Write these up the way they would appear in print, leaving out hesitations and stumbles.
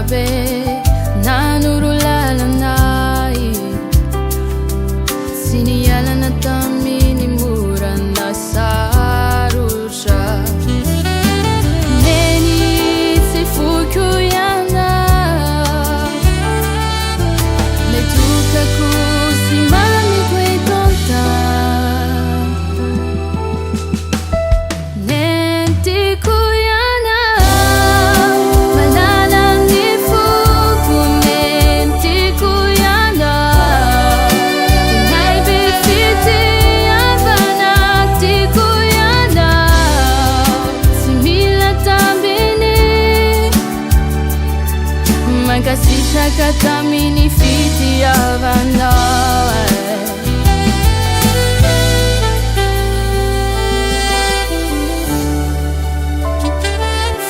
be nanurulalana'i siniyalana tamini murana sarusha neni sifukuyana letuka kusimami kwetonta Kasisha katamini fiti avana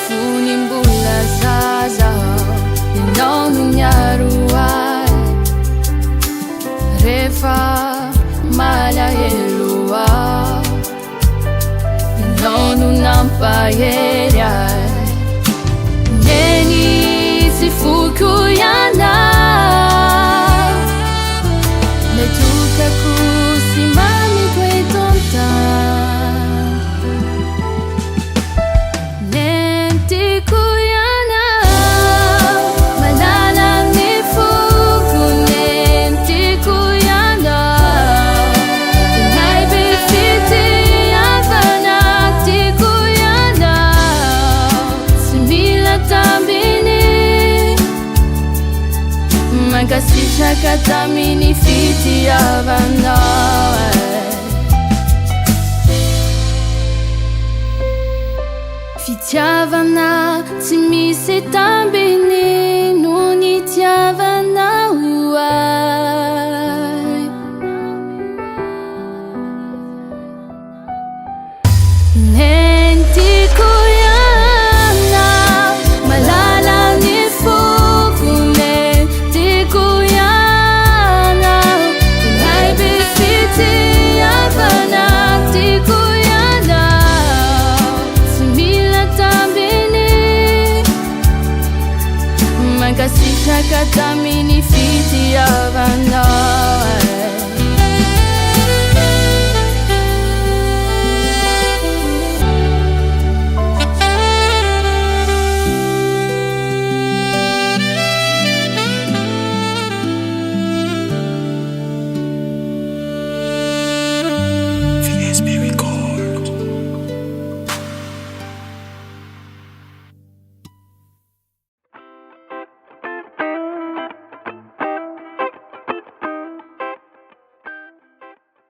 Funimbula zaza Ninonu nyaruai Refa mala elua Ninonu nampayeria Neni Fukuyana letuka kusimami kwetonta nenti kuyana malala nifuku nenti kuyana naibe fiti avanakti kuyana simila tambini Kasisha katamini fiti avana Fiti avana timise tambini nuni tiavana uai Nenti kuyana malala nifuku Kasisha katamini